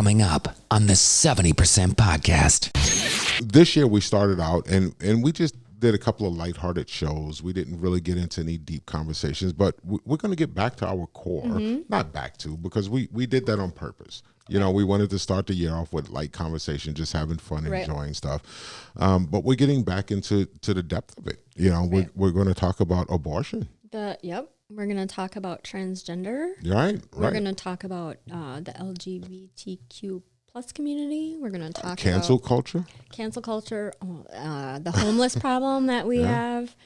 coming up on the 70% Podcast. This year we started out and we just did a couple of lighthearted shows. We didn't really get into any deep conversations, but we're going to get back to our core. Not back to, because we did that on purpose. You know, we wanted to start the year off with light conversation, just having fun, enjoying stuff. But we're getting back into the depth of it. You know, we're going to talk about abortion. We're going to talk about transgender. Right. We're going to talk about the LGBTQ plus community. We're going to talk cancel about culture. Cancel culture. The homeless problem that we have.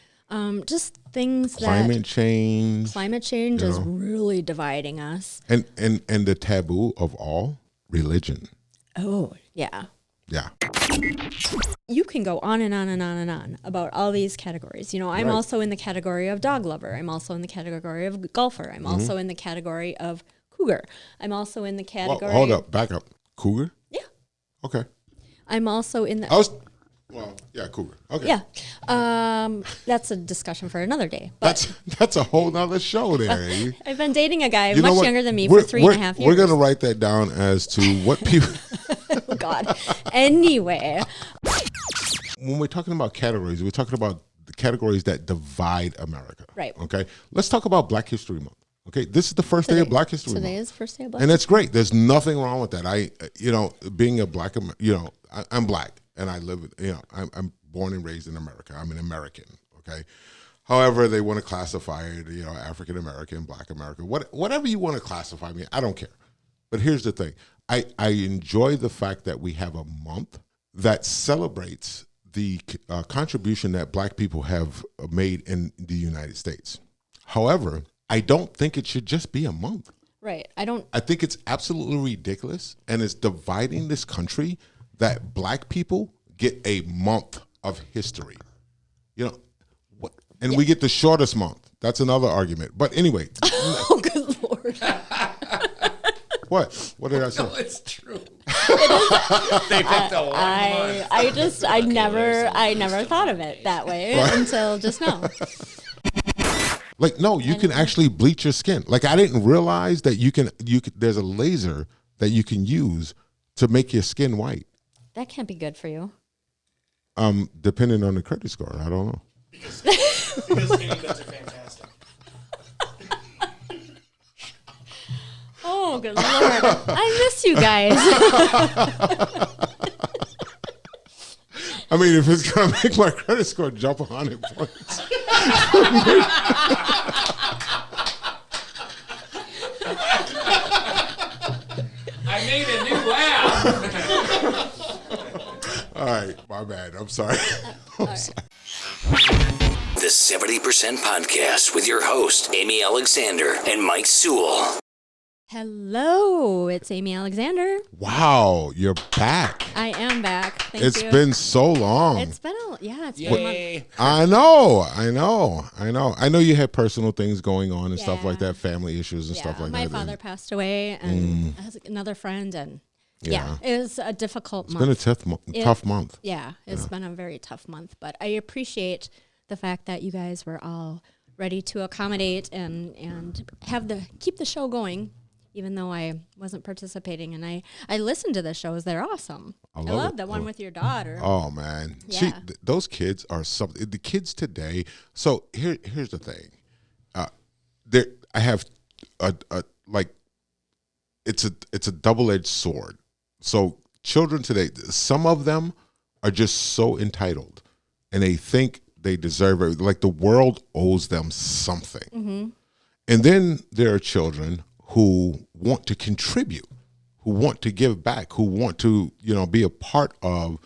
Just things Climate change. Climate change is really dividing us. And the taboo of all, religion. Oh, yeah. Yeah. You can go on and on and on and on about all these categories. You know, I'm also in the category of dog lover. I'm also in the category of golfer. I'm also in the category of cougar. I'm also in the category... Hold up, back up. Cougar? Yeah. Okay. I'm also in the... cougar. Okay. Yeah. That's a discussion for another day. But That's a whole nother show there. I've been dating a guy much younger than me for 3.5 years. We're going to write that down as to what people... Oh, God. Anyway. When we're talking about categories, we're talking about the categories that divide America. Right. Okay. Let's talk about Black History Month. Okay. This is the first day of Black History Month. Today is the first day of Black And that's great. There's nothing wrong with that. Being a Black, I'm Black and I live, I'm born and raised in America. I'm an American. Okay. However, they want to classify it, African American, Black American, whatever you want to classify me. I don't care. But here's the thing. I enjoy the fact that we have a month that celebrates the contribution that Black people have made in the United States. However, I don't think it should just be a month. Right. I think it's absolutely ridiculous, and it's dividing this country that Black people get a month of history. And we get the shortest month. That's another argument. But anyway. Oh, good Lord. What? What did I say? No, it's true. They picked a long month. I never thought of it that way until just now. Like, no, you can actually bleach your skin. Like, I didn't realize that you can. There's a laser that you can use to make your skin white. That can't be good for you. Depending on the credit score, I don't know. Because haircuts are fantastic. Oh, good Lord. I miss you guys. I mean, if it's going to make my credit score jump 100 points. I made a new laugh. All right, my bad. I'm sorry. The 70% Podcast with your host, Amy Alexander and Mike Sewell. Hello, it's Amy Alexander. Wow, you're back. I am back. Thank you. It's been so long. It's been been a month. I know you had personal things going on and stuff like that, family issues and stuff like that. My father passed away, and another friend, and it was a difficult month. It's been a tough month. Yeah, it's been a very tough month, but I appreciate the fact that you guys were all ready to accommodate and keep the show going. Even though I wasn't participating, and I listened to the shows, they're awesome. I love the one with your daughter. Oh man, yeah. See, those kids are something. The kids today. So here's the thing. I have it's a double-edged sword. So children today, some of them are just so entitled, and they think they deserve it. Like the world owes them something. Mm-hmm. And then there are children who want to contribute, who want to give back, who want to, be a part of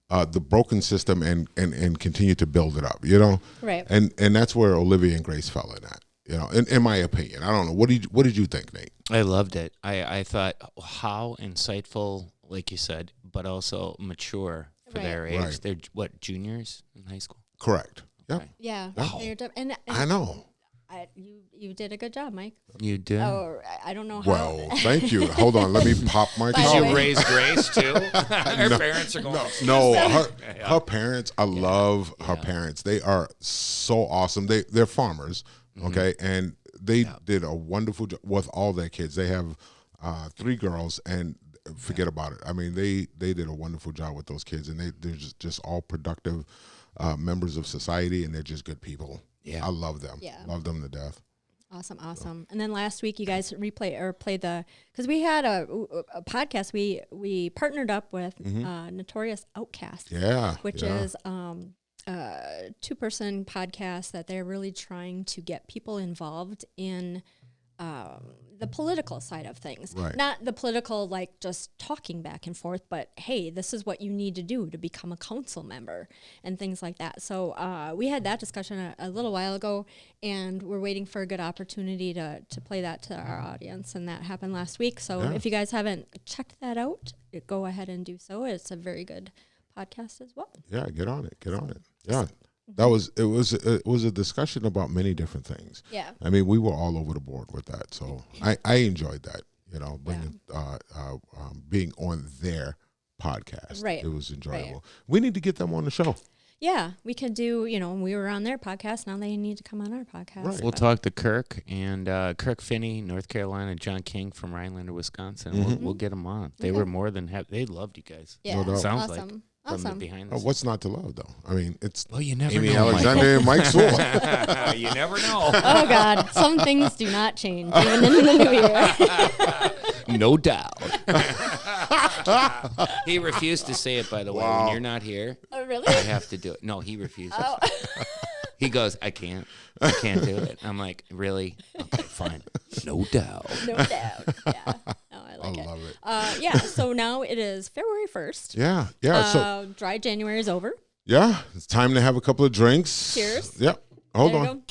the broken system and continue to build it up, Right. And that's where Olivia and Grace fell in at, in my opinion. I don't know. What did you think, Nate? I loved it. I thought how insightful, like you said, but also mature for their age. Right. They're juniors in high school? Correct. Yep. Okay. Yeah. Wow. And I know. You did a good job, Mike. You did? Oh, I don't know how. Well, thank you. Hold on. Let me pop my By Did the you way. raise Grace too? Her parents are going. No, her parents. I love her parents. They are so awesome. They're farmers, okay, and they did a wonderful job with all their kids. They have 3 girls, and forget about it. I mean, they did a wonderful job with those kids, and they're just all productive members of society, and they're just good people. Yeah. I love them. Yeah. Love them to death. Awesome. And then last week you guys played because we had a podcast we partnered up with Notorious Outcast. Yeah. Which is a 2-person podcast that they're really trying to get people involved in the political side of things. Right. Not the political, like just talking back and forth, but hey, this is what you need to do to become a council member and things like that. So we had that discussion a little while ago, and we're waiting for a good opportunity to play that to our audience, and that happened last week. So if you guys haven't checked that out, go ahead and do so. It's a very good podcast as well. Yeah, get on it. Yeah. It was a discussion about many different things. Yeah. I mean, we were all over the board with that. So I enjoyed that, bringing being on their podcast. Right. It was enjoyable. Right. We need to get them on the show. Yeah, we could do, we were on their podcast. Now they need to come on our podcast. Right. We'll talk to Kirk and Kirk Finney, North Carolina, John King from Rhinelander, Wisconsin. We'll get them on. They were more than happy. They loved you guys. Yeah, No doubt. Sounds like. awesome. From the Awesome. behind the What's not to love, though? I mean, it's Well, you never Amy know, Alexander and Mike Sewell. You never know. Oh, God. Some things do not change, even in the new year. No doubt. He refused to say it, by the way. When you're not here, Oh, really? I have to do it. No, he refuses. Oh. He goes, I can't do it. I'm like, really? Okay, fine. No doubt. No doubt. Yeah. No, I like I it. love it. Yeah, so now it is February 1st. Yeah. So Dry January is over. yeah, it's time to have a couple of drinks. Cheers. Yep. Hold There on. you go.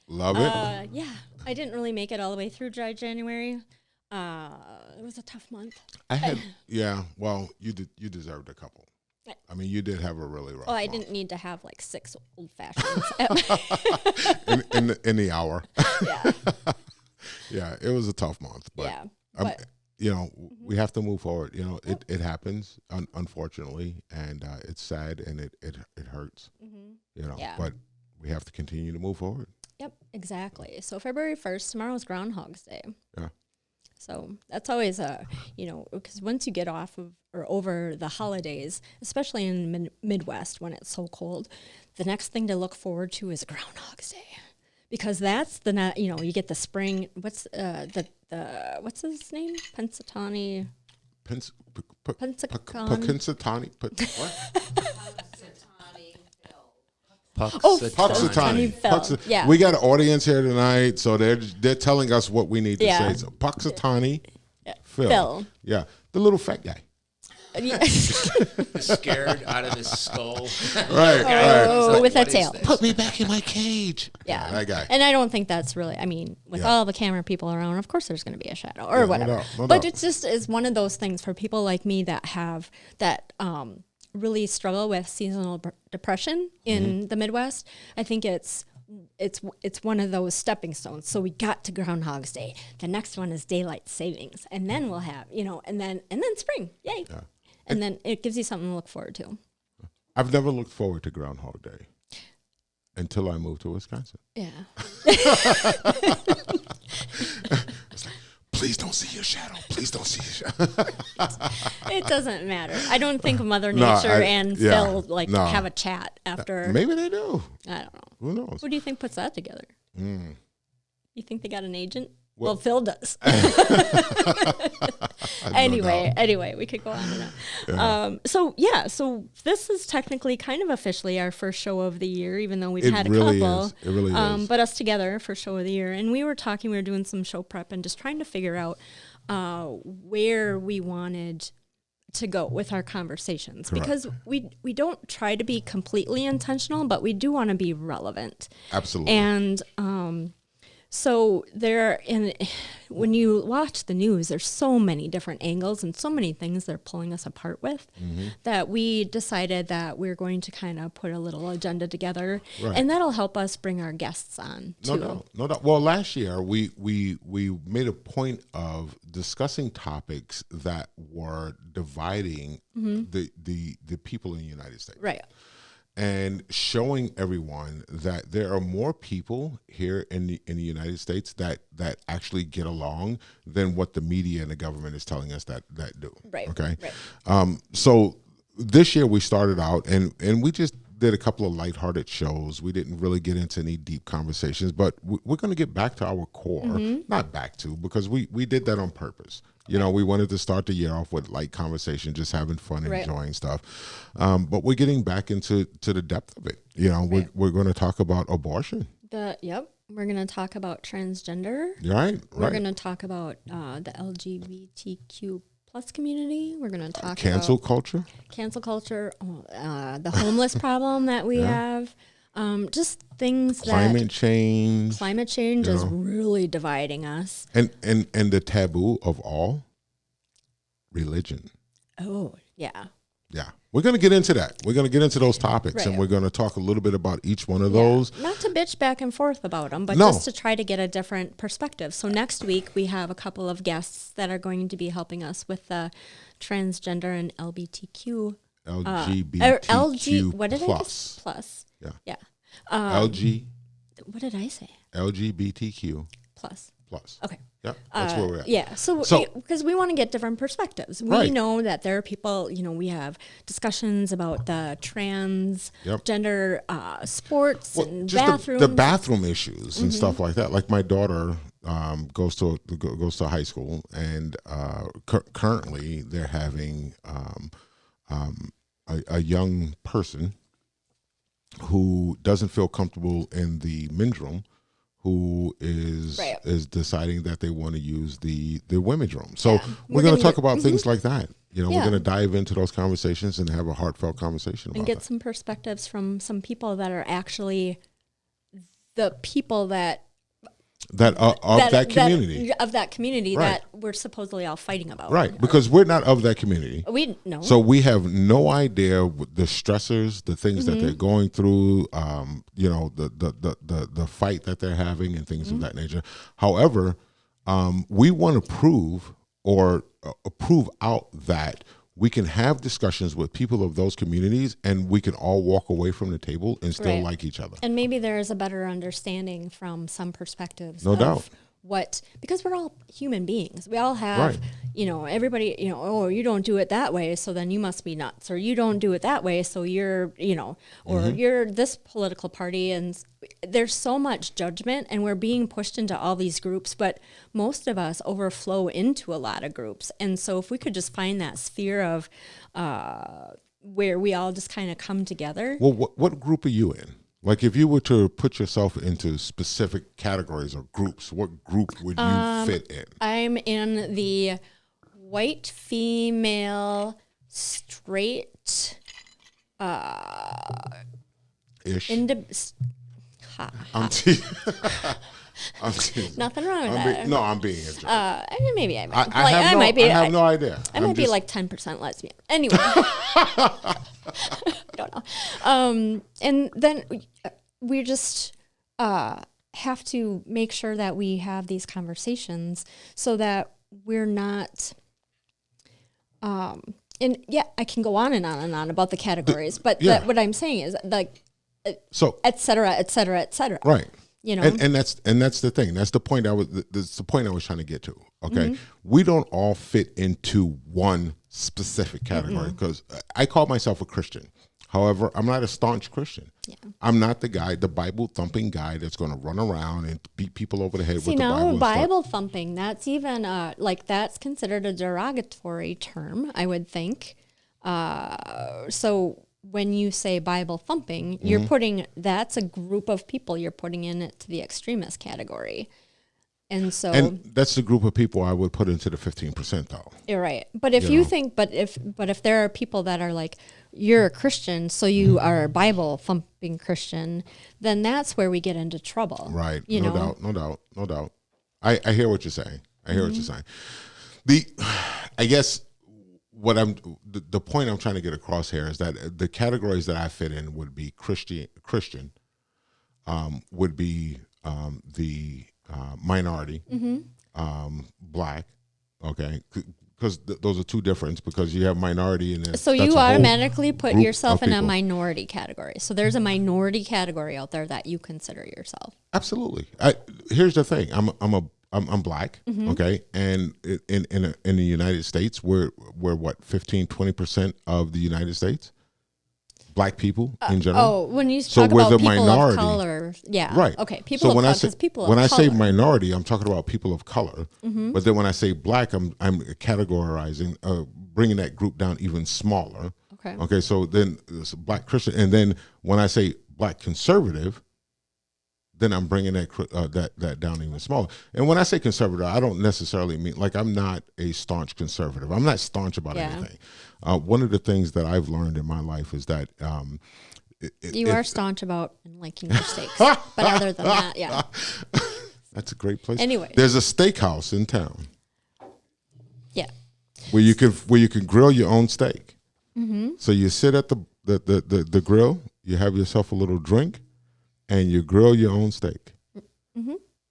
Love it. Yeah, I didn't really make it all the way through Dry January. It was a tough month. I had well, you deserved a couple. I mean, you did have a really rough. Oh, I month. didn't need to have like 6 old fashions. in the hour. Yeah. Yeah, it was a tough month, but Yeah. but we have to move forward. It happens, unfortunately, and it's sad and it hurts. Yeah. But we have to continue to move forward. Yep, exactly. So February 1st, tomorrow's Groundhog's Day. Yeah. So that's always because once you get off of or over the holidays, especially in the Midwest when it's so cold, the next thing to look forward to is Groundhog's Day. Because that's you get the spring. What's what's his name? Pensatani. Pensatani. Puxatani. Puxatani. Phil. Yeah. We got an audience here tonight, so they're telling us what we need to Yeah. say. So Puxatani. Phil. Phil. Yeah, the little fat guy. Yeah. Scared out of his skull. Right. Oh, with a tail. Put me back in my cage. Yeah. That guy. And I don't think that's really, with all the camera people around, of course there's going to be a shadow or whatever. No but doubt. it just is one of those things for people like me that really struggle with seasonal depression in the Midwest. I think it's one of those stepping stones. So we got to Groundhog's Day. The next one is daylight savings. And then we'll have, and then spring. Yay. Yeah. And then it gives you something to look forward to. I've never looked forward to Groundhog Day until I moved to Wisconsin. Yeah. It's like, please don't see your shadow. Please don't see your shadow. It doesn't matter. I don't think Mother No, Nature and Phil no. have a chat after. Maybe they do. I don't know. Who knows? Who do you think puts that together? You think they got an agent? Well, Well- Phil does. Anyway, we could go on and on. Yeah. So this is technically kind of officially our first show of the year, even though we've It had a really couple. is. It really is. But us together for show of the year. And we were doing some show prep and just trying to figure out where we wanted to go with our conversations. Correct. Because we don't try to be completely intentional, but we do want to be relevant. Absolutely. And so when you watch the news, there's so many different angles and so many things they're pulling us apart with that we decided that we're going to kind of put a little agenda together, Right. and that'll help us bring our guests on too. No doubt. Well, last year we made a point of discussing topics that were dividing the people in the United States. Right. and showing everyone that there are more people here in the United States that actually get along than what the media and the government is telling us that do. Right. Okay. Right. So this year we started out and we just did a couple of lighthearted shows. We didn't really get into any deep conversations, but we're going to get back to our core. Not back to, because we did that on purpose. You know, we wanted to start the year off with light conversation, just having fun, and enjoying stuff. But we're getting back into the depth of it. You know, we're going to talk about abortion. We're going to talk about transgender. Right. We're going to talk about the LGBTQ plus community. We're going to talk cancel about culture. Cancel culture. The homeless problem that we have. Just things Climate change. Climate change is really dividing us. And the taboo of all, religion. Oh, yeah. Yeah. We're going to get into that. We're going to get into those topics, and we're going to talk a little bit about each one of those. Not to bitch back and forth about them, but just to try to get a different perspective. So next week we have a couple of guests that are going to be helping us with the transgender and LGBTQ. LGBTQ what did plus. I just? Plus. Yeah. What did I say? LGBTQ plus. Okay. Yeah, that's where we're at. Yeah, so because we want to get different perspectives. We know that there are people, we have discussions about the transgender sports and just bathrooms. the bathroom issues and stuff like that. Like my daughter goes to high school, and currently they're having a young person who doesn't feel comfortable in the men's room, who is deciding that they want to use the women's room. So we're going to talk about things like that. We're going to dive into those conversations and have a heartfelt conversation about and get some perspectives from some people that are actually the people that community that we're supposedly all fighting about. Right, because we're not of that community. We know. So we have no idea the stressors, the things that they're going through, the fight that they're having and things of that nature. However, we want to prove out that we can have discussions with people of those communities, and we can all walk away from the table and still like each other. And maybe there is a better understanding from some perspectives. No doubt. Because we're all human beings. We all have, everybody, you don't do it that way, so then you must be nuts. Or you don't do it that way, so you're, or you're this political party. And there's so much judgment, and we're being pushed into all these groups. But most of us overflow into a lot of groups. And so if we could just find that sphere of where we all just kind of come together. Well, what group are you in? Like, if you were to put yourself into specific categories or groups, what group would you fit in? I'm in the white, female, straight, ish. I'm nothing wrong with that. I'm being a jerk. Maybe I have no idea. I might be like 10% lesbian. Anyway. Don't know. And then we just have to make sure that we have these conversations so that we're not. And I can go on and on and on about the categories, but what I'm saying is like, et cetera, et cetera, et cetera. Right. And that's the thing. That's the point I was trying to get to. Okay. We don't all fit into one specific category, because I call myself a Christian. However, I'm not a staunch Christian. Yeah. I'm not the Bible thumping guy that's going to run around and beat people over the head with the Bible. Bible thumping, that's even that's considered a derogatory term, I would think. So when you say Bible thumping, you're that's a group of people you're putting in it to the extremist category. And that's the group of people I would put into the 15%, though. You're right. But if if there are people that are like, you're a Christian, so you are a Bible thumping Christian, then that's where we get into trouble. Right. No doubt. I hear what you're saying. I guess the point I'm trying to get across here is that the categories that I fit in would be Christian, would be the minority, black, okay, because those are two different. Because you have minority and So that's you a whole automatically put group yourself of in a people. minority category. So there's a minority category out there that you consider yourself. Absolutely. Here's the thing. I'm black. Okay, and in the United States, we're what 15-20% of the United States. Black people in general. Oh, when you So talk we're about the people minority. of color, yeah, Right. okay, people So of when color, I say 'cause people when of I say color. minority, I'm talking about people of color. But then when I say black, I'm categorizing, bringing that group down even smaller. Okay. Okay. So then it's black Christian, and then when I say black conservative, then I'm bringing that down even smaller. And when I say conservative, I don't necessarily mean like I'm not a staunch conservative. I'm not staunch about Yeah. anything. One of the things that I've learned in my life is that You are staunch about liking your steaks, but other than that, yeah. that's a great place. Anyway. There's a steakhouse in town Yeah. where you can grill your own steak. So you sit at the grill, you have yourself a little drink, and you grill your own steak.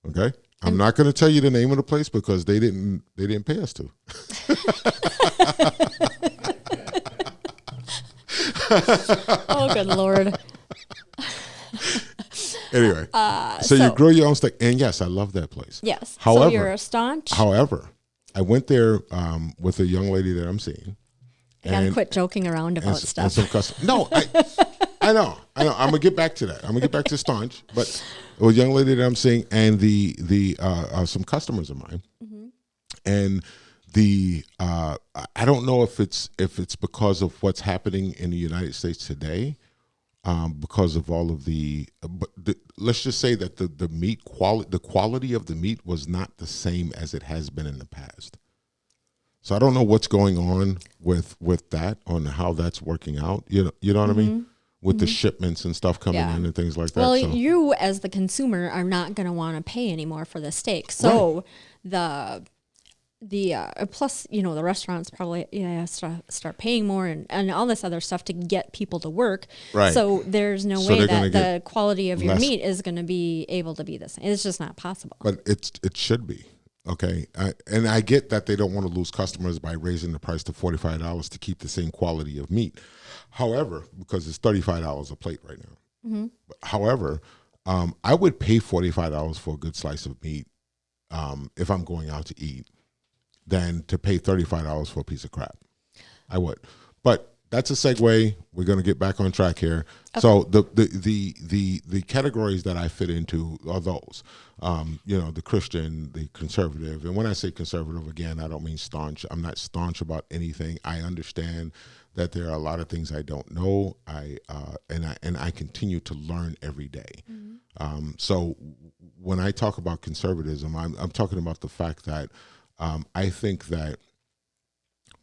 Okay, I'm not going to tell you the name of the place because they didn't pay us to. Oh, good Lord. Anyway, so you grill your own steak, and yes, I love that place. Yes. However, so you're a staunch. However, I went there with a young lady that I'm seeing. I gotta quit joking around about And stuff. some no, I know. I'm gonna get back to that. I'm gonna get back to staunch, but it was a young lady that I'm seeing, and the some customers of mine, and I don't know if it's because of what's happening in the United States today, because of all of let's just say that the meat quality, the quality of the meat was not the same as it has been in the past. So I don't know what's going on with that, on how that's working out. You know what I mean? With the shipments and stuff coming in and things like that. Well, so. you as the consumer are not going to want to pay anymore for the steak. So the plus, the restaurants probably start paying more and all this other stuff to get people to work. Right. So there's no So way they're that gonna the get quality of your less. meat is going to be able to be the same. It's just not possible. But it should be. Okay. And I get that they don't want to lose customers by raising the price to $45 to keep the same quality of meat. However, because it's $35 a plate right now. However, I would pay $45 for a good slice of meat if I'm going out to eat than to pay $35 for a piece of crap. I would. But that's a segue. We're going to get back on track here. Okay. So the categories that I fit into are those, the Christian, the conservative. And when I say conservative, again, I don't mean staunch. I'm not staunch about anything. I understand that there are a lot of things I don't know. And I continue to learn every day. So when I talk about conservatism, I'm talking about the fact that I think that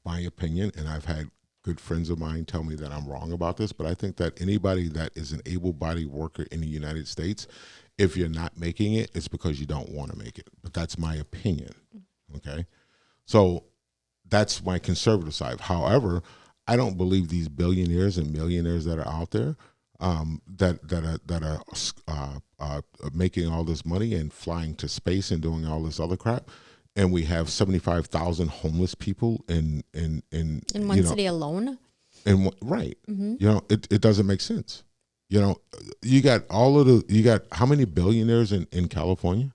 my opinion, and I've had good friends of mine tell me that I'm wrong about this, but I think that anybody that is an able-bodied worker in the United States, if you're not making it, it's because you don't want to make it. But that's my opinion. Okay, so that's my conservative side. However, I don't believe these billionaires and millionaires that are out there that are making all this money and flying to space and doing all this other crap. And we have 75,000 homeless people in one city alone. Right. It doesn't make sense. You got how many billionaires in California?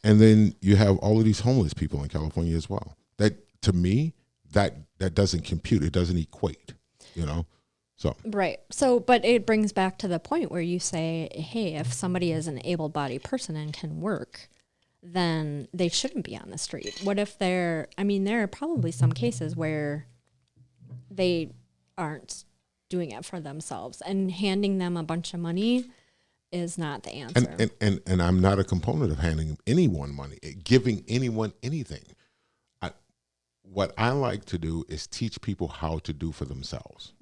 And then you have all of these homeless people in California as well. That, to me, that doesn't compute. It doesn't equate, So. Right. So, but it brings back to the point where you say, hey, if somebody is an able-bodied person and can work, then they shouldn't be on the street. What if there are probably some cases where they aren't doing it for themselves, and handing them a bunch of money is not the answer. And I'm not a component of handing anyone money, giving anyone anything. What I like to do is teach people how to do for themselves.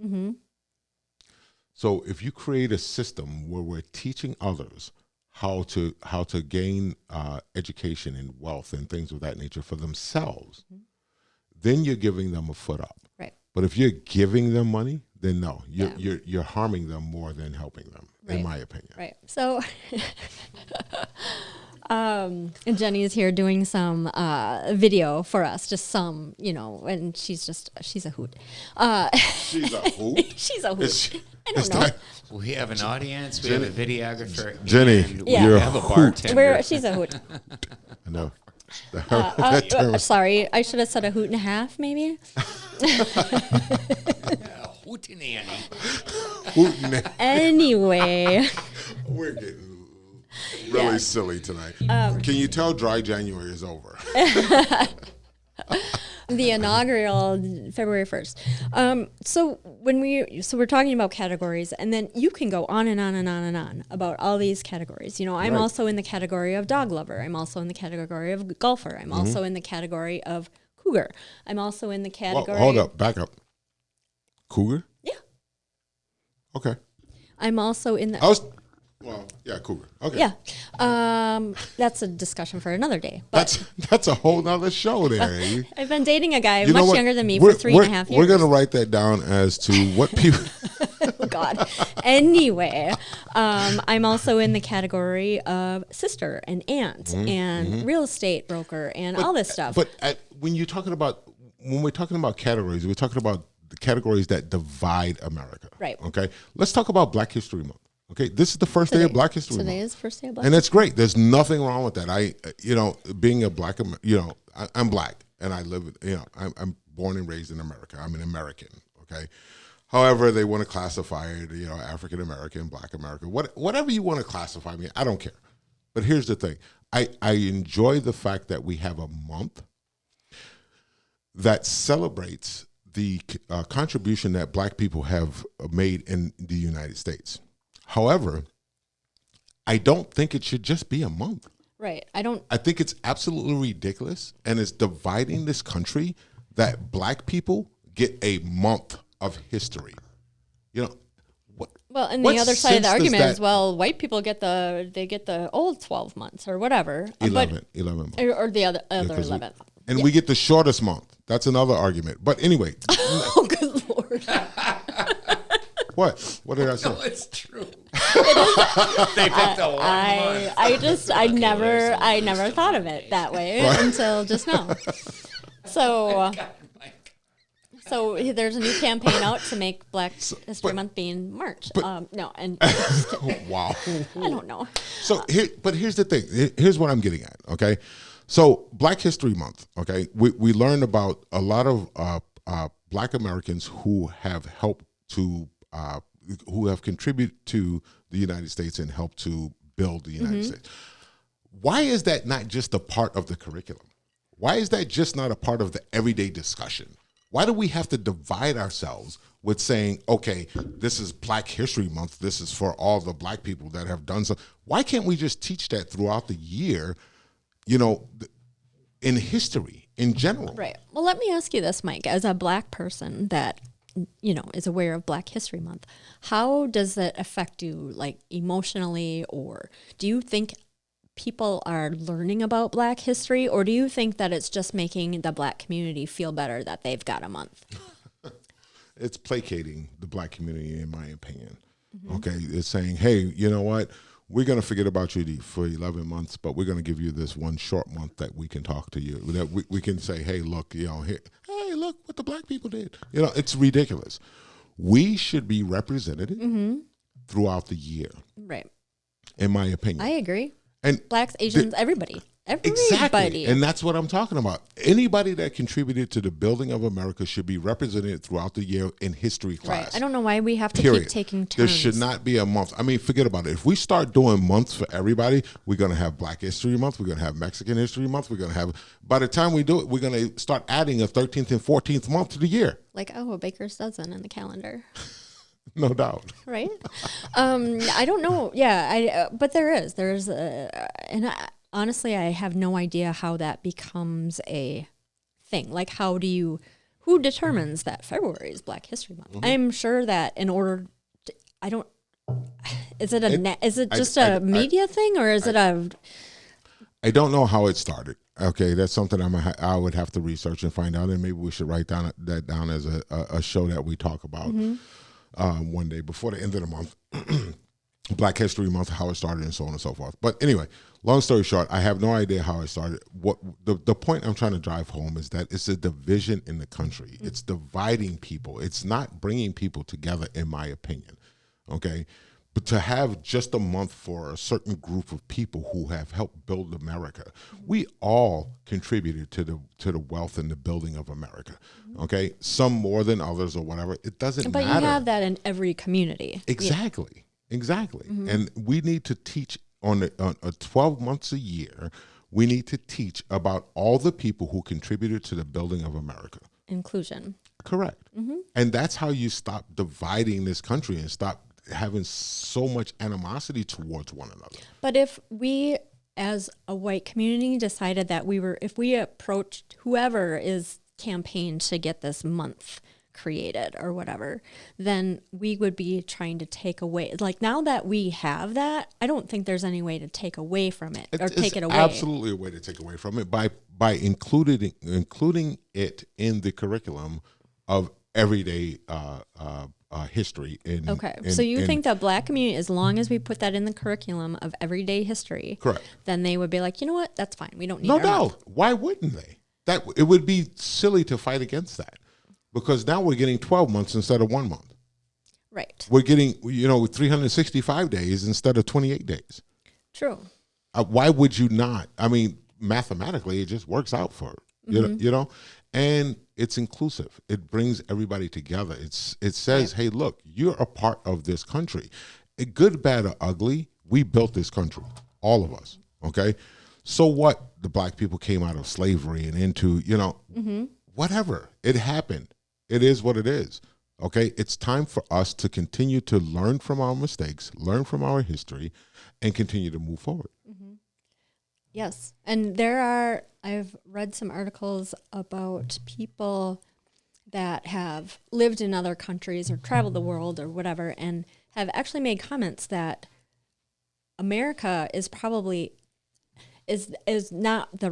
So if you create a system where we're teaching others how to gain education and wealth and things of that nature for themselves, then you're giving them a foot up. Right. But if you're giving them money, then no, you're harming them more than helping them, in my opinion. Right. So And Jenny's here doing some video for us, just some, and she's a hoot. She's a hoot? She's a hoot. She, I don't know. We have an audience. We have a videographer. Jenny, and we you're have a a hoot. bartender. She's a hoot. I know. That term is- Sorry, I should have said a hoot and a half, maybe. Hootenanny. hootin'. Anyway. We're getting really silly tonight. Can you tell dry January is over? The inaugural February 1st. So we're talking about categories, and then you can go on and on and on and on about all these categories. I'm Right. also in the category of dog lover. I'm also in the category of golfer. I'm also in the category of cougar. I'm also in the category. Hold up, back up. Cougar? Yeah. Okay. I'm also in the. Cougar. Okay. Yeah. That's a discussion for another day. But That's a whole nother show there. Amy. I've been dating a guy You know much what? younger than me We're- for 3.5 years. We're going to write that down as to what people. Oh, God. Anyway, I'm also in the category of sister and aunt and real estate broker and all this stuff. But when we're talking about categories, we're talking about the categories that divide America. Right. Okay. Let's talk about Black History Month. Okay. This is the first day of Black History Month. Today is the first day of Black And that's great. There's nothing wrong with that. Being a black, I'm black, and I live. I'm born and raised in America. I'm an American. Okay. However, they want to classify it. African American, Black American, whatever you want to classify me. I don't care. But here's the thing. I enjoy the fact that we have a month that celebrates the contribution that Black people have made in the United States. However, I don't think it should just be a month. Right. I think it's absolutely ridiculous, and it's dividing this country that Black people get a month of history. What? Well, and what the other side of the sense does argument is, that- well, white people get the old 12 months or whatever. 11 months. Or the other 'cause 11. And we get the shortest month. That's another argument. But anyway, Oh, good Lord. what? What did I say? No, it's true. They picked a long month. I never thought of it that way until just now. So there's a new campaign out to make Black History Month be in March. No, and Wow. I don't know. So here's the thing. Here's what I'm getting at. Okay, so Black History Month. Okay, we learned about a lot of Black Americans who have helped to who have contributed to the United States and helped to build the United States. Why is that not just a part of the curriculum? Why is that just not a part of the everyday discussion? Why do we have to divide ourselves with saying, okay, this is Black History Month, this is for all the Black people that have done so? Why can't we just teach that throughout the year, in history in general? Right. Well, let me ask you this, Mike, as a Black person that is aware of Black History Month, how does that affect you, like emotionally, or do you think people are learning about Black history, or do you think that it's just making the Black community feel better that they've got a month? It's placating the Black community, in my opinion. Okay, it's saying, hey, you know what? We're going to forget about you for 11 months, but we're going to give you this one short month that we can talk to you. That we can say, hey, look, hey, look what the Black people did. It's ridiculous. We should be represented throughout the year, Right. in my opinion. I agree. And Blacks, Asians, everybody. Exactly. And that's what I'm talking about. Anybody that contributed to the building of America should be represented throughout the year in history class. Right. I don't know why we have to Period. keep taking turns. There should not be a month. I mean, forget about it. If we start doing months for everybody, we're going to have Black History Month. We're going to have Mexican History Month. We're going to have, by the time we do it, we're going to start adding a 13th and 14th month to the year. Like, a baker's dozen in the calendar. No doubt. Right? I don't know. Yeah, but there's, honestly, I have no idea how that becomes a thing. Like, who determines that February is Black History Month? I'm sure that in order to, is it just a media thing, or is it a? I don't know how it started. Okay, that's something I would have to research and find out, and maybe we should write that down as a show that we talk about one day before the end of the month. Black History Month, how it started, and so on and so forth. But anyway, long story short, I have no idea how it started. What the point I'm trying to drive home is that it's a division in the country. It's dividing people. It's not bringing people together, in my opinion. Okay, but to have just a month for a certain group of people who have helped build America, we all contributed to the wealth and the building of America. Okay, some more than others or whatever. It doesn't But matter. you have that in every community. Exactly. Exactly. And we need to teach on 12 months a year, we need to teach about all the people who contributed to the building of America. Inclusion. Correct. And that's how you stop dividing this country and stop having so much animosity towards one another. But if we, as a white community, decided that if we approached whoever is campaigned to get this month created or whatever, then we would be trying to take away. Like, now that we have that, I don't think there's any way to take away from it or take it away. Absolutely a way to take away from it by including it in the curriculum of everyday history. So you think the Black community, as long as we put that in the curriculum of everyday history, correct, then they would be like, you know what, that's fine. We don't need no our doubt. month. Why wouldn't they? That it would be silly to fight against that. Because now we're getting 12 months instead of 1 month. Right. We're getting, 365 days instead of 28 days. True. Why would you not? I mean, mathematically, it just works out for you know, and it's inclusive. It brings everybody together. It says, hey, look, you're a part of this country. Good, bad, or ugly, we built this country, all of us. Okay, so what? The Black people came out of slavery and into, whatever. It happened. It is what it is. Okay, it's time for us to continue to learn from our mistakes, learn from our history, and continue to move forward. Yes. And I've read some articles about people that have lived in other countries or traveled the world or whatever, and have actually made comments that America is probably is not the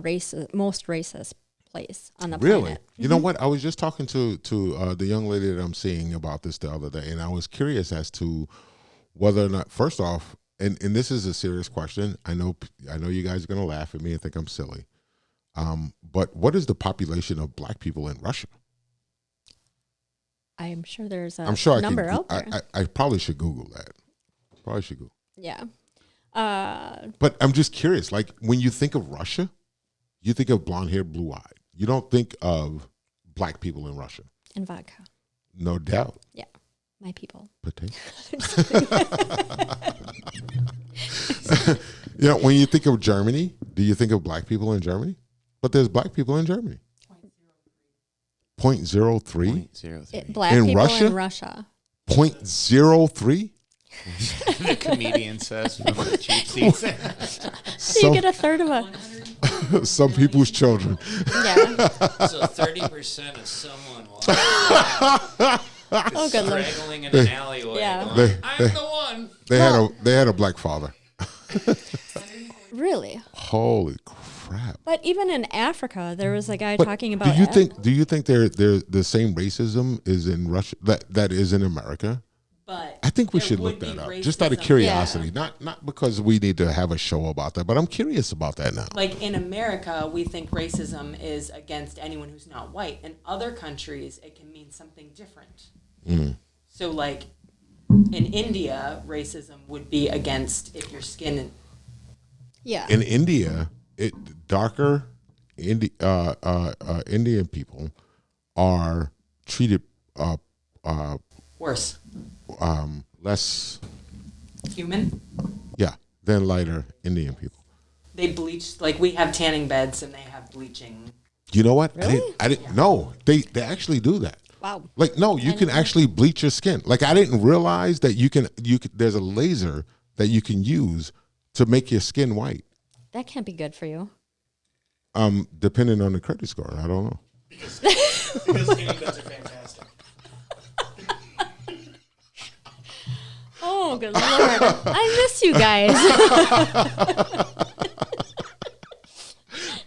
most racist place on the Really? planet. You know what? I was just talking to the young lady that I'm seeing about this the other day, and I was curious as to whether or not, first off, and this is a serious question. I know you guys are going to laugh at me and think I'm silly. But what is the population of Black people in Russia? I'm sure there's a I number can, out there. I probably should Google that. Yeah. But I'm just curious, like when you think of Russia, you think of blonde hair, blue eyed. You don't think of Black people in Russia. And vodka. No doubt. Yeah. My people. Potato. When you think of Germany, do you think of Black people in Germany? But there's Black people in Germany. 0.03? Black in people Russia? in Russia. 0.03? The comedian says from the cheap seats. So you get a third of a... Some people's children. Yeah. So 30% of someone Oh, good Lord. straggling in an alleyway. Yeah. Going, I'm the one. They had a Black father. Really? Holy crap. But even in Africa, there was a guy talking about... Do you think the same racism is in Russia that is in America? But I think we there should would look that be up, racism. just out of curiosity. Not because we need to have a show about that, but I'm curious about that now. Like in America, we think racism is against anyone who's not white. In other countries, it can mean something different. So like in India, racism would be against if your skin... Yeah. In India, darker Indian people are treated Worse. Less, Human? than lighter Indian people. They bleach, like we have tanning beds and they have bleaching. You know what? Really? I didn't know. They actually do that. Wow. Like, no, you can actually bleach your skin. Like, I didn't realize that you can, there's a laser that you can use to make your skin white. That can't be good for you. Depending on the credit score. I don't know. Because tanning beds are fantastic. Oh, good Lord. I miss you guys.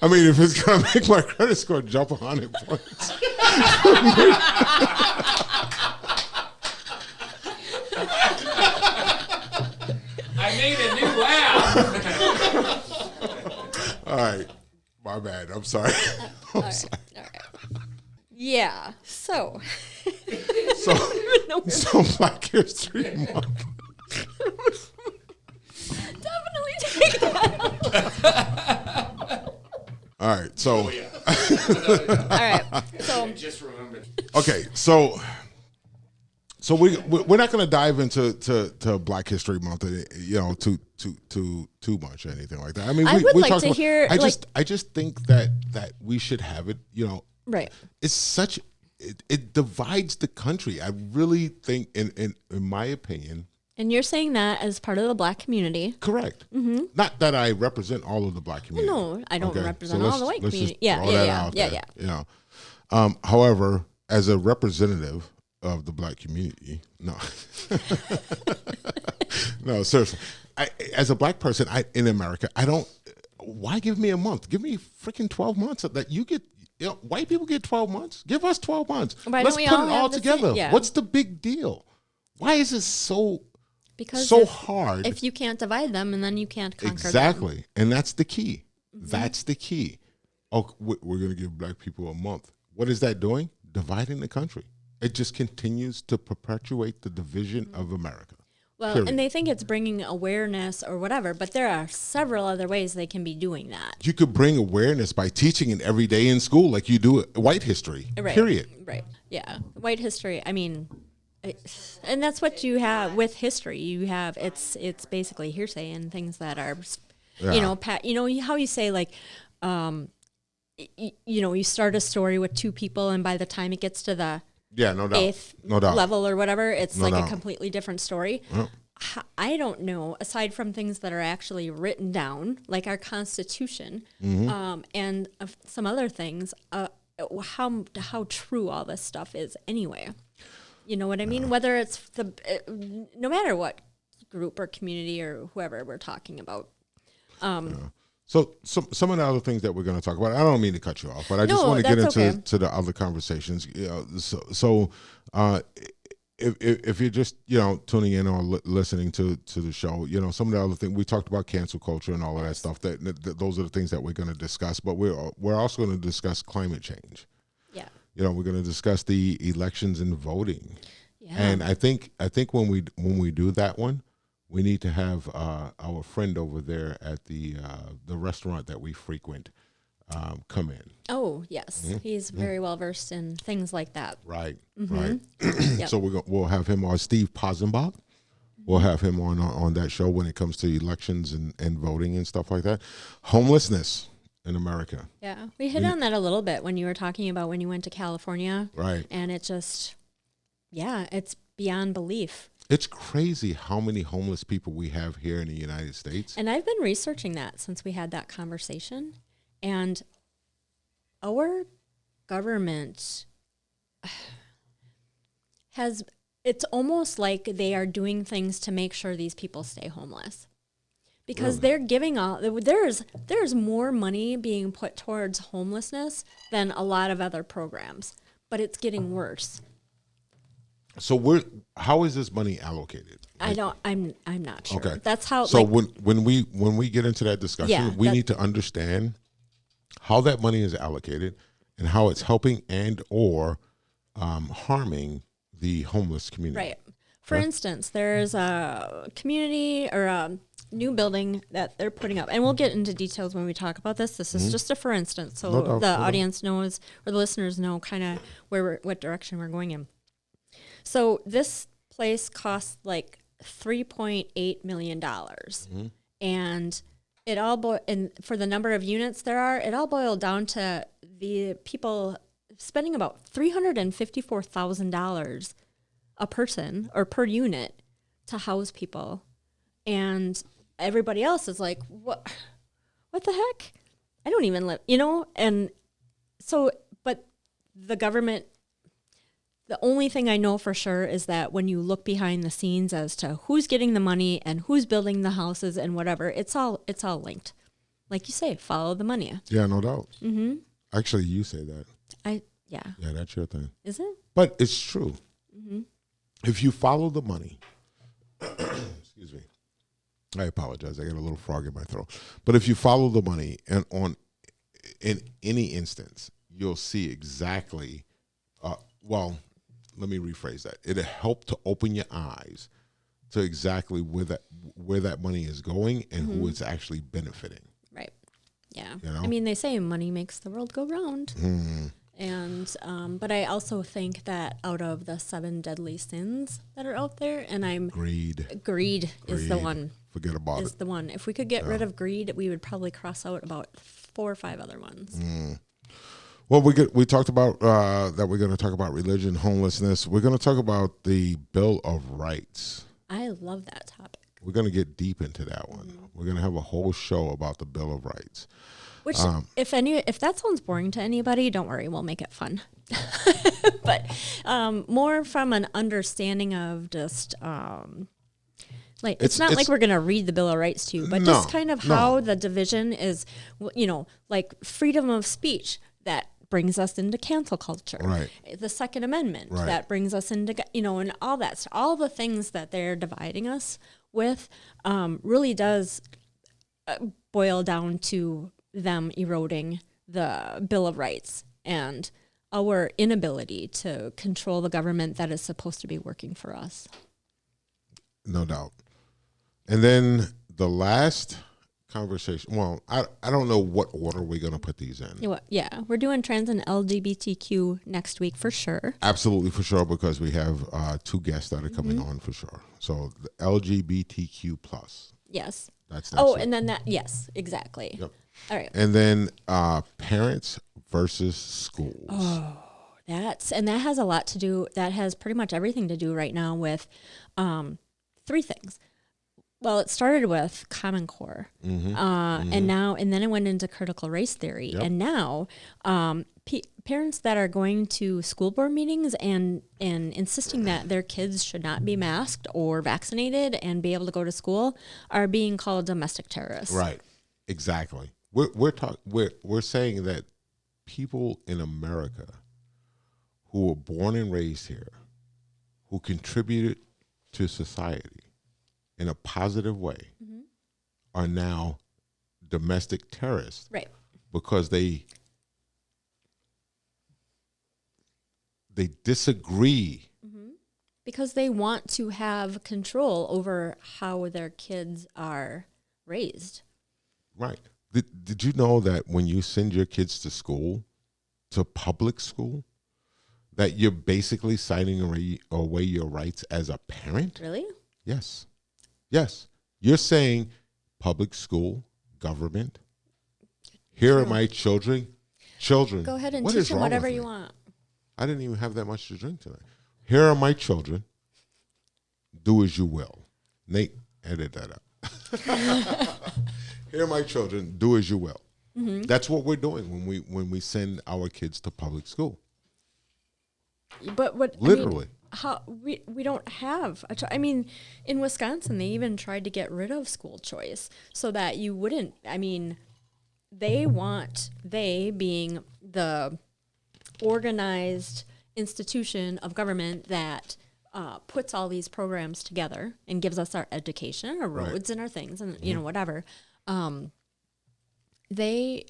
I mean, if it's going to make my credit score jump 100 points. I'm sorry. All right. Yeah. So. So Black History Month. Definitely take that. All right. So. All right. So. Just remembered. Okay. So we're not going to dive into to Black History Month, too much or anything like that. I mean, I would like talked to about, hear. I just think that we should have it. Right. It's such. It divides the country. I really think, in my opinion. And you're saying that as part of the Black community. Correct. Mm-hmm. Not that I represent all of the Black community. No, I don't represent all the white community. Yeah. However, as a representative of the Black community, no, no, seriously, as a Black person, in America, I don't. Why give me a month? Give me freaking 12 months that you get. White people get 12 months. Give us 12 months. Let's put it all together. What's the big deal? Why is it so hard? If you can't divide them, and then you can't conquer them. Exactly. And that's the key. Mm-hmm. That's the key. Oh, we're going to give Black people a month. What is that doing? Dividing the country. It just continues to perpetuate the division of America. Well, Period. And they think it's bringing awareness or whatever, but there are several other ways they can be doing that. You could bring awareness by teaching it every day in school like you do white history, right. Period. Right, yeah. White history, I mean, and that's what you have with history. You have, it's basically hearsay and things that are, how you say, like, you start a story with two people, and by the time it gets to the no doubt. eighth level or whatever, it's a completely different story. Yep. I don't know, aside from things that are actually written down, like our Constitution, and some other things, how true all this stuff is anyway. You know what I mean? Whether it's no matter what group or community or whoever we're talking about. So some of the other things that we're going to talk about, I don't mean to cut you off, but I just want to get into to the other conversations. If you're just tuning in or listening to the show, some of the other things we talked about, cancel culture and all of that stuff. That those are the things that we're going to discuss. But we're also going to discuss climate change. Yeah. We're going to discuss the elections and voting. Yeah. And I think when we do that one, we need to have our friend over there at the restaurant that we frequent come in. Oh, yes. Mm-hmm. He's very well versed in things like that. Right, right. Yep. So we'll have him on, Steve Posenbach. We'll have him on that show when it comes to elections and voting and stuff like that. Homelessness in America. Yeah, we hit on that a little bit when you were talking about when you went to California. Right. And it just, it's beyond belief. It's crazy how many homeless people we have here in the United States. And I've been researching that since we had that conversation. And our government it's almost like they are doing things to make sure these people stay homeless. Because they're giving there's more money being put towards homelessness than a lot of other programs. But it's getting worse. So how is this money allocated? I'm not sure. Okay. That's how. So when we get into that discussion, we need to understand how that money is allocated and how it's helping and or harming the homeless community. Right. For instance, there's a community or a new building that they're putting up, and we'll get into details when we talk about this. This is just a for instance, so the audience knows or the listeners know kind of what direction we're going in. So this place costs like $3.8 million, and it all and for the number of units there are, it all boiled down to the people spending about $354,000 a person or per unit to house people, and everybody else is like, what the heck? I don't even live, and so, but the government. The only thing I know for sure is that when you look behind the scenes as to who's getting the money and who's building the houses and whatever, it's all linked. Like you say, follow the money. Yeah, no doubt. Mm-hmm. Actually, you say that. Yeah, that's your thing. Is it? But it's true. Mm-hmm. If you follow the money, excuse me, I apologize. I got a little frog in my throat. But if you follow the money and in any instance, you'll see exactly. Well, let me rephrase that. It'll help to open your eyes to exactly where that money is going and who it's actually benefiting. Right. Yeah. You know? I mean, they say money makes the world go round. And, but I also think that out of the 7 deadly sins that are out there, and Greed is the one. Forget about Is it. the one. If we could get rid of greed, we would probably cross out about 4 or 5 other ones. Well, we talked about that we're going to talk about religion, homelessness. We're going to talk about the Bill of Rights. I love that topic. We're going to get deep into that one. We're going to have a whole show about the Bill of Rights. Which, if that sounds boring to anybody, don't worry, we'll make it fun. But more from an understanding of just it's not like we're going to read the Bill of Rights to you, but just kind of how the division is, like freedom of speech that brings us into cancel culture. Right. The Second Amendment that brings us into, and all that, all the things that they're dividing us with really does boil down to them eroding the Bill of Rights and our inability to control the government that is supposed to be working for us. No doubt. And then the last conversation, well, I don't know what order we're going to put these in. Yeah, we're doing trans and LGBTQ next week for sure. Absolutely, for sure, because we have 2 guests that are coming on for sure. So the LGBTQ+. Yes. That's next week. And then that, yes, exactly. Yep. All right. And then parents versus schools. That has a lot to do, that has pretty much everything to do right now with 3 things. Well, it started with Common Core, and then it went into critical race theory, and now parents that are going to school board meetings and insisting that their kids should not be masked or vaccinated and be able to go to school are being called domestic terrorists. Right, exactly. We're saying that people in America who were born and raised here, who contributed to society in a positive way, are now domestic terrorists. Right. Because they disagree. Because they want to have control over how their kids are raised. Right. Did you know that when you send your kids to school, to public school, that you're basically signing away your rights as a parent? Really? Yes. Yes. You're saying public school, government, here are my children. Go ahead and teach them whatever you want. I didn't even have that much to drink tonight. Here are my children. Do as you will. Nate, edit that up. Here are my children. Do as you will. That's what we're doing when we send our kids to public school. But what literally? How we don't have I mean, in Wisconsin they even tried to get rid of school choice so that you wouldn't. I mean, they being the organized institution of government that puts all these programs together and gives us our education, our roads, and our things, and whatever. They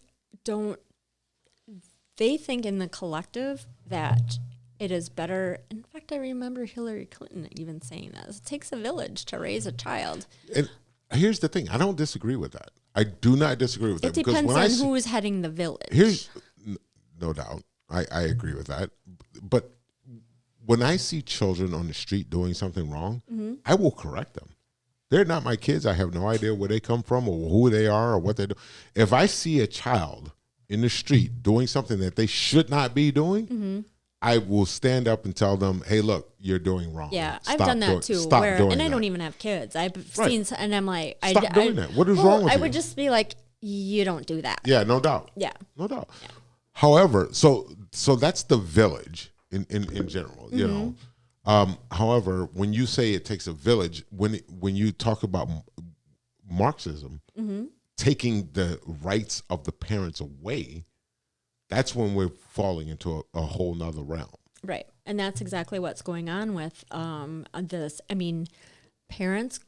think in the collective that it is better. In fact, I remember Hillary Clinton even saying that it takes a village to raise a child. And here's the thing: I don't disagree with that. I do not disagree with that. It depends on who is heading the village. Here's no doubt. I agree with that. But when I see children on the street doing something wrong, I will correct them. They're not my kids. I have no idea where they come from or who they are or what they do. If I see a child in the street doing something that they should not be doing, I will stand up and tell them, "Hey, look, you're doing wrong." Yeah, I've done that too. Stop doing and that. I don't even have kids. I've seen, and I'm like, Stop doing that. What is wrong with you? I would just be like, you don't do that. Yeah, no doubt. Yeah, no doubt. Yeah. However, so that's the village in general, you know. However, when you say it takes a village, when you talk about Marxism taking the rights of the parents away, that's when we're falling into a whole nother realm. Right. And that's exactly what's going on with this. I mean, parents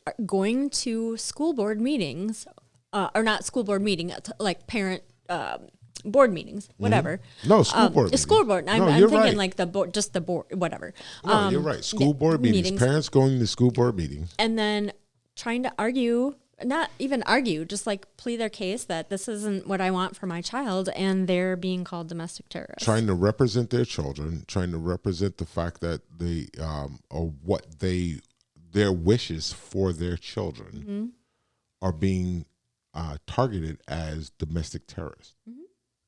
are going to school board meetings, or not school board meeting, like parent board meetings, whatever. No, school board The meetings. school board. I'm you're thinking right. like the board, just the board, whatever. No, you're right. School board meetings. Parents going to school board meetings. And then trying to argue, not even argue, just like plead their case that this isn't what I want for my child, and they're being called domestic terrorists. Trying to represent their children, trying to represent the fact that they or what their wishes for their children are being targeted as domestic terrorists,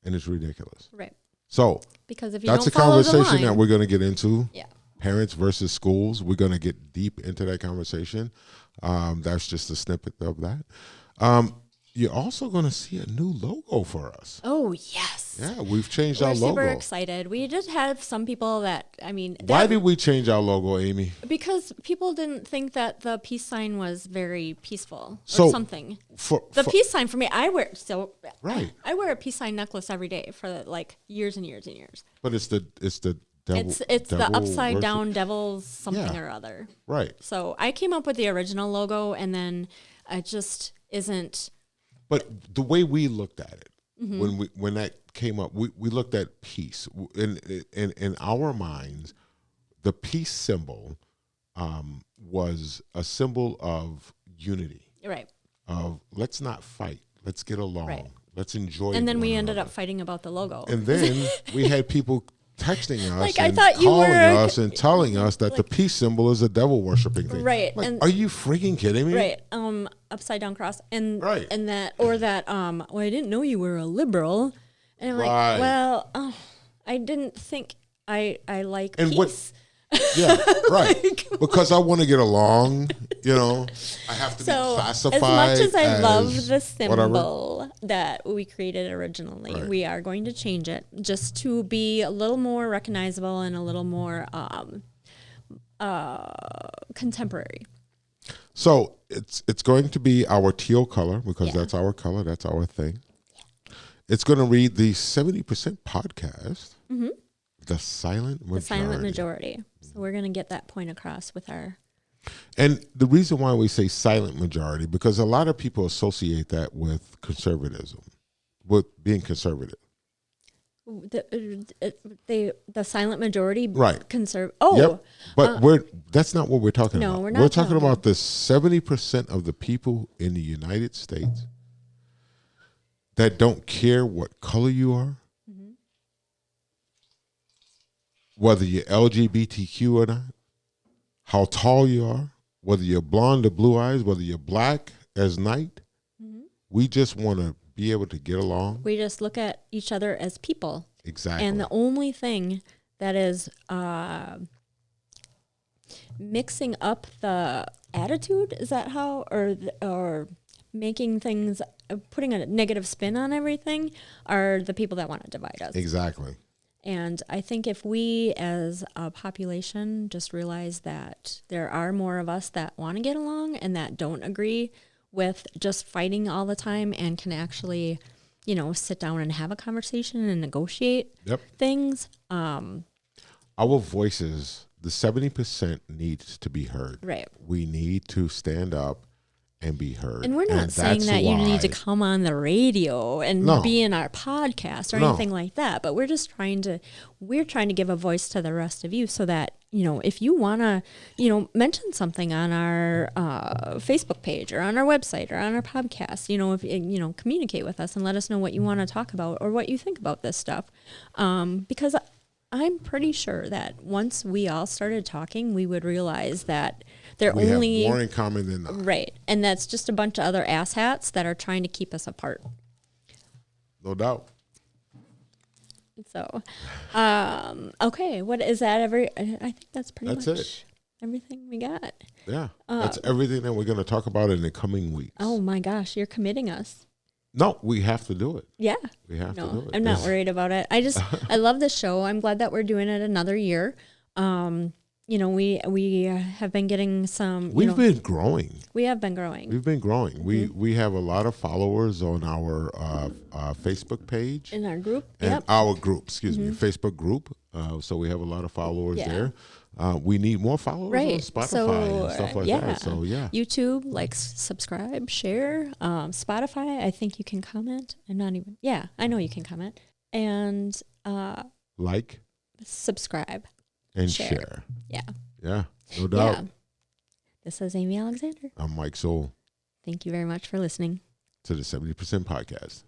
and it's ridiculous. Right. So Because if you that's a don't follow the conversation that line- we're going to get into. Yeah. Parents versus schools. We're going to get deep into that conversation. That's just a snippet of that. You're also going to see a new logo for us. Oh, yes. Yeah, we've changed We're our logo. super excited. We just have some people that, Why did we change our logo, Amy? because people didn't think that the peace sign was very peaceful or So, something. For Peace sign for me, I wear Right. I wear a peace sign necklace every day for like years and years and years. but it's the devil. It's the devil upside worship. down devil's something Yeah. or other. Right. So I came up with the original logo, and then it just isn't. But the way we looked at it Mm-hmm. when that came up, we looked at peace. In our minds, the peace symbol was a symbol of unity. Right. Of let's not fight, let's get along, Right. let's enjoy. And then one we ended another. up fighting about the logo. And then we had people texting us Like, I and thought you calling were- us and telling us that the peace symbol is a devil worshiping thing. Right, Like, and- are you freaking kidding me? Right. Upside down cross. And Right. and that well, I didn't know you were a liberal. And I'm Right. like, well, I didn't think I like And what- peace. Yeah, right. Because I want to get along, I have to be So classified. as much as I love the whatever. symbol that we created originally, Right. we are going to change it just to be a little more recognizable and a little more contemporary. So it's going to be our teal color because Yeah. that's our color, that's our thing. It's going to read the 70% podcast, the silent majority. The silent majority. So we're going to get that point across with our. And the reason why we say silent majority, because a lot of people associate that with conservatism, with being conservative. The silent majority, Right. Oh, Yep. But that's not what we're talking no, about. we're not We're talking talking- about the 70% of the people in the United States that don't care what color you are, whether you're LGBTQ or not, how tall you are, whether you're blonde or blue eyes, whether you're black as night. We just want to be able to get along. we just look at each other as people. Exactly. And the only thing that is mixing up the attitude, is that how, or making things, putting a negative spin on everything, are the people that want to divide us. Exactly. And I think if we as a population just realize that there are more of us that want to get along and that don't agree with just fighting all the time and can actually, sit down and have a conversation and negotiate Yep. things. Our voices, the 70% needs to be heard. Right. We need to stand up and be heard. And we're not saying that's that you need to why- come on the radio and No. be in our podcast or No. anything like that, but we're trying to give a voice to the rest of you so that, if you want to, mention something on our Facebook page or on our website or on our podcast, if communicate with us and let us know what you want to talk about or what you think about this stuff. Because I'm pretty sure that once we all started talking, we would realize that they're we only have more in common than not. right, and that's just a bunch of other asshats that are trying to keep us apart. No doubt. So, okay, what is that? I think that's pretty That's much it. everything we got. Yeah. That's everything that we're going to talk about in the coming weeks. Oh my gosh, you're committing us. No, we have to do it. Yeah. We have to do No, it. I'm not It's- worried about it. I love this show. I'm glad that we're doing it another year. you know, we have been getting some. We've been growing. We have been growing. We've been growing. We have a lot of followers on our Facebook page In our group. and Yep. our group. Excuse me, Facebook group. So we have a lot of followers Yeah. there. We need more followers Right. on Spotify So, and stuff like yeah. that. So yeah. YouTube, like, subscribe, share. Spotify, I think you can comment. I'm not even. Yeah, I know you can comment and Like subscribe. and Share. share. Yeah. Yeah, no doubt. Yeah. This is Amy Alexander. I'm Mike Soul Thank you very much for listening. to the 70% podcast.